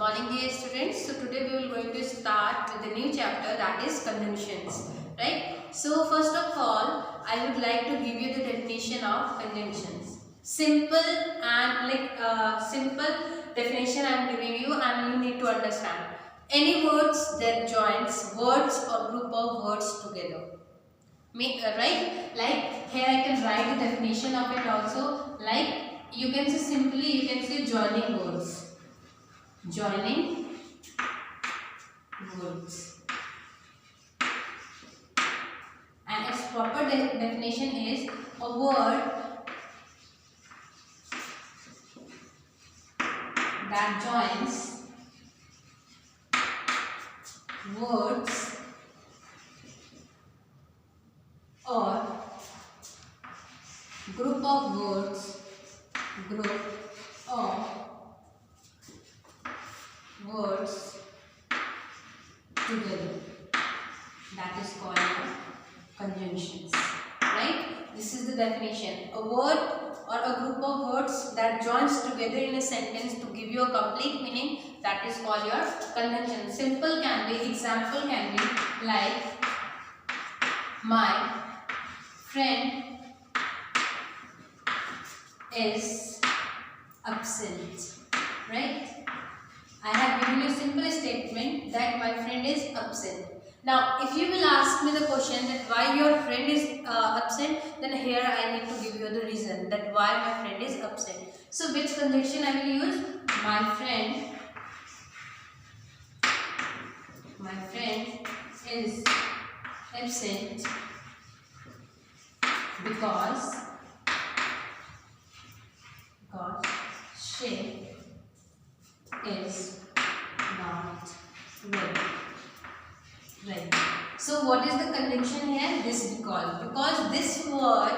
morning dear students. So today we will going to start with a new chapter, that is conjunctions, right? So first of all I would like to give you the definition of conjunctions. Simple and simple definition I am giving you, and you need to understand any words that joins words or group of words together. Right? Like here I can write the definition of it also. Like you can say simply, you can say joining words. Joining words, and its proper definition is a word that joins words or group of words, together. That is called conjunctions, right? This is the definition. A word or a group of words that joins together in a sentence to give you a complete meaning, that is called your conjunction. Simple can be, example can be like my friend is absent, right? I have given you a simple statement that my friend is absent. Now, if you will ask me the question that why your friend is absent, then here I need to give you the reason that why my friend is absent. So, which conjunction I will use? My friend is absent because she is not well. Right. So what is the conjunction here? This because this word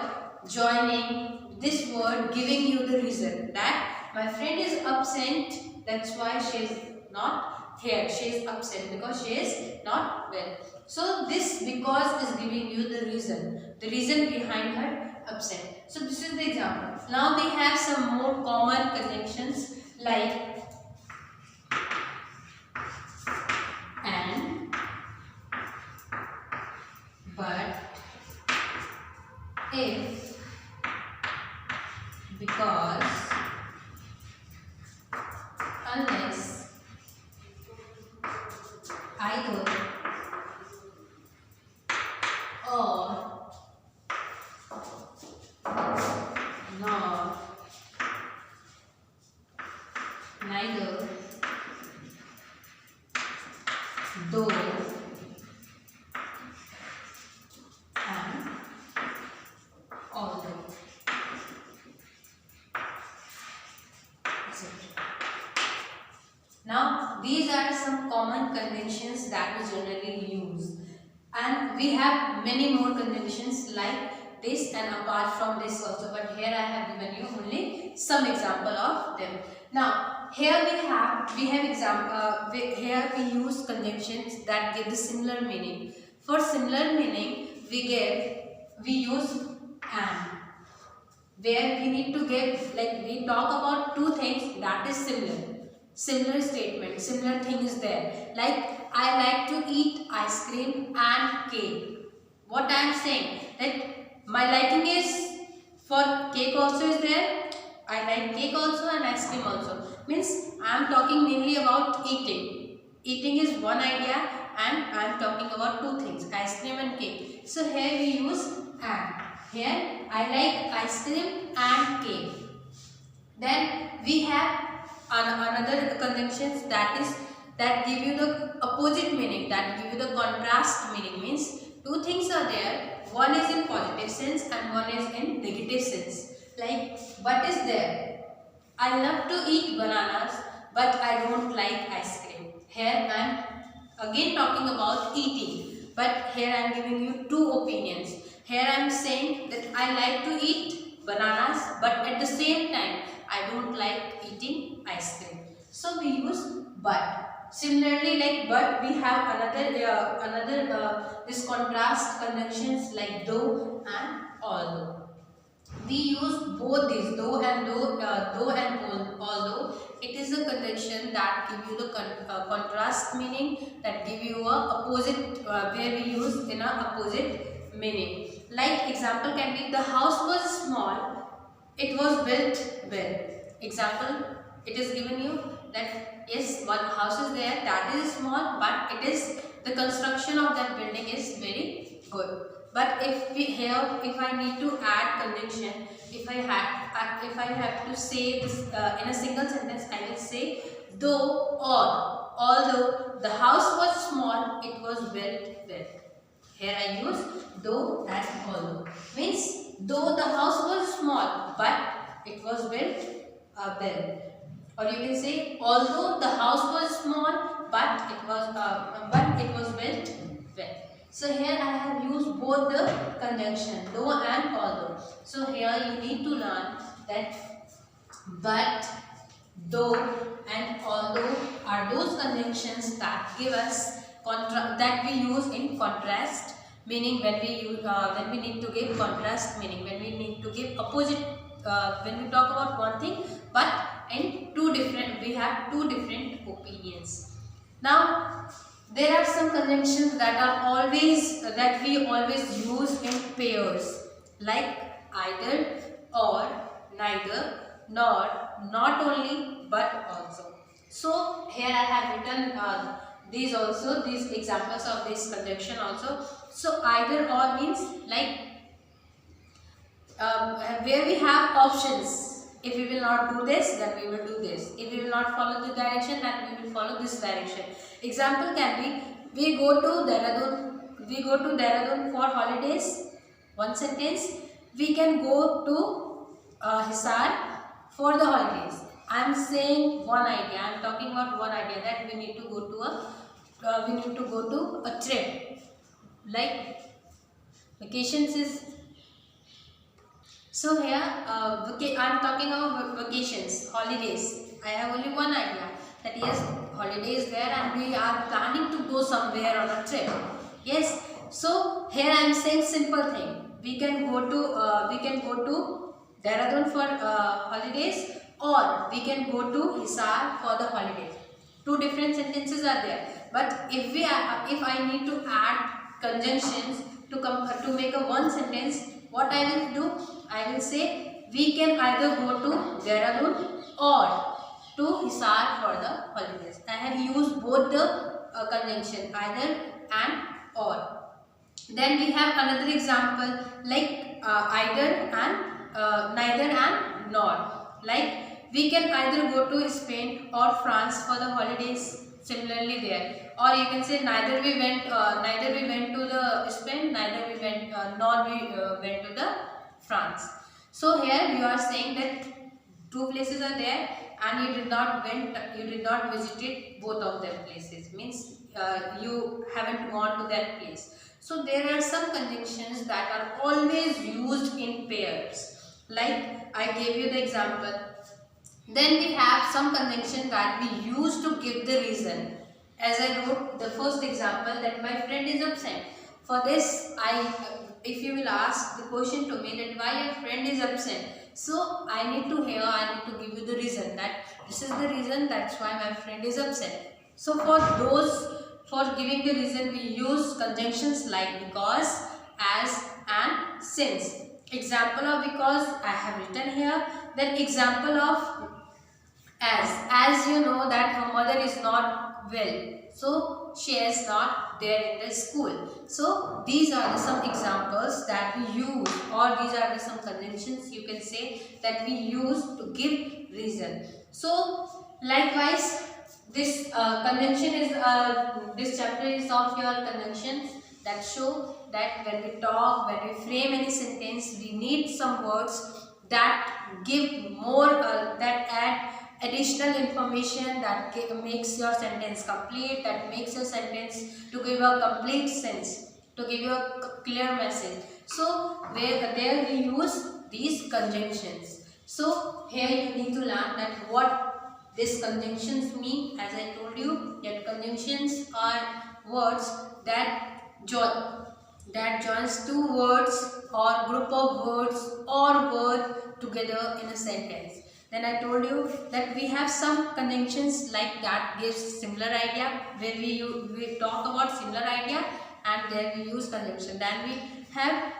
joining, this word giving you the reason that my friend is absent, that's why she is not here. She is absent because she is not well. So this because is giving you the reason behind her absent. So this is the example. Now we have some more common conjunctions like and, but, if, because, unless, either, or, nor, neither, though, and although, etc. Now these are some common conjunctions that we generally use, and we have many more conjunctions like this and apart from this also, but here I have given you only some example of them. Now here here we use conjunctions that give the similar meaning. For similar meaning we use and, where we need to give, like we talk about two things that is similar statement, similar thing is there. Like I like to eat ice cream and cake. What I am saying that my liking is for cake also is there. I like cake also and ice cream also. Means I am talking mainly about eating. Eating is one idea and I am talking about two things, ice cream and cake. So here we use and. Here I like ice cream and cake. Then we have another conjunctions that give you the opposite meaning, that give you the contrast meaning. Means two things are there, one is in positive sense and one is in negative sense. Like what is there? I love to eat bananas but I don't like ice cream. Here I am again talking about eating, but here I am giving you two opinions. Here I am saying that I like to eat bananas but at the same time I don't like eating ice cream. So we use but. Similarly, like but we have another this contrast conjunctions like though and although. We use both these though and although it is a conjunction that give you the contrast meaning, that give you a opposite, where we use in a opposite meaning. Like example can be, the house was small, it was built well. Example, it is given you that yes, one house is there that is small, but it is, the construction of that building is very good. But if we here, if I need to add conjunction, if I have to say this in a single sentence, I will say though or. Although the house was small, it was built well. Here I use though and although. Means though the house was small, but it was built well. Or you can say although the house was small, but it was built well. So here I have used both the conjunction though and although. So here you need to learn that but, though and although are those conjunctions that give us that we use in contrast meaning, when we use when we need to give contrast meaning, when we need to give opposite, when we talk about one thing but in two different, we have two different opinions. Now there are some conjunctions that are always, that we always use in pairs, like either, or, neither, nor, not only, but also. So here I have written these also, these examples of this conjunction also. So either or means like where we have options. If we will not do this, then we will do this. If we will not follow the direction, then we will follow this direction. Example can be, we go to Dehradun for holidays. One sentence. We can go to Hisar for the holidays. I am saying one idea. I am talking about one idea, that we need to go to a trip. Like vacations is. So here I am talking about vacations, holidays. I have only one idea, that yes, holiday is there and we are planning to go somewhere on a trip. Yes. So here I am saying simple thing. We can go to Dehradun for holidays, or we can go to Hisar for the holidays. Two different sentences are there. But if I need to add conjunctions to make a one sentence, what I will do? I will say we can either go to Dehradun or to Hisar for the holidays. I have used both the conjunction, either and or. Then we have another example like either and neither and nor. Like we can either go to Spain or France for the holidays. Similarly there, or you can say neither we went to the Spain, neither we went nor we went to the France. So here you are saying that two places are there and you did not visited both of them places, means you haven't gone to that place. So there are some conjunctions that are always used in pairs, like I gave you the example. Then we have some conjunction that we use to give the reason. As I wrote the first example, that my friend is absent. For this, if you will ask the question to me that why your friend is absent, so I need to give you the reason, that this is the reason, that's why my friend is absent. So for giving the reason, we use conjunctions like because, as, and since. Example of because I have written here. Then example of as you know that her mother is not well, so she is not there in the school. So these are some examples that we use, or these are some conjunctions you can say that we use to give reason. So likewise, this conjunction is this chapter is of your conjunctions that show that when we frame any sentence, we need some words that give more, that add additional information, that makes your sentence complete, that makes your sentence to give a complete sense, to give you a clear message. So there we use these conjunctions. So here you need to learn that what these conjunctions mean. As I told you, that conjunctions are words that joins two words or group of words or word together in a sentence. Then I told you that we have some conjunctions like that gives similar idea, where we talk about similar idea and there we use conjunction. Then we have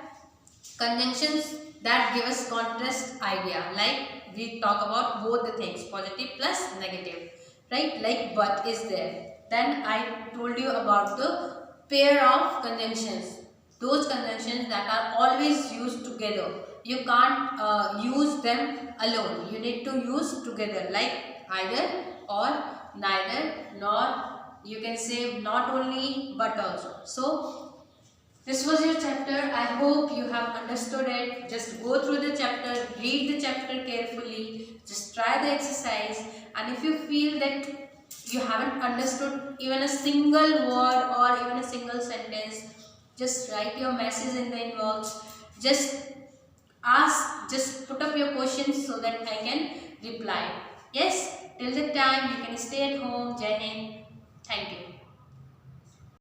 conjunctions that give us contrast idea, like we talk about both the things, positive plus negative, right? Like but is there. Then I told you about the pair of conjunctions, those conjunctions that are always used together. You can't use them alone, you need to use together, like either or, neither, nor, you can say not only but also. So this was your chapter. I hope you have understood it. Just go through the chapter, read the chapter carefully, just try the exercise, and if you feel that you haven't understood even a single word or even a single sentence, just write your message in the inbox. Just ask, just put up your questions so that I can reply. Yes, till the time you can stay at home. Jai Hind.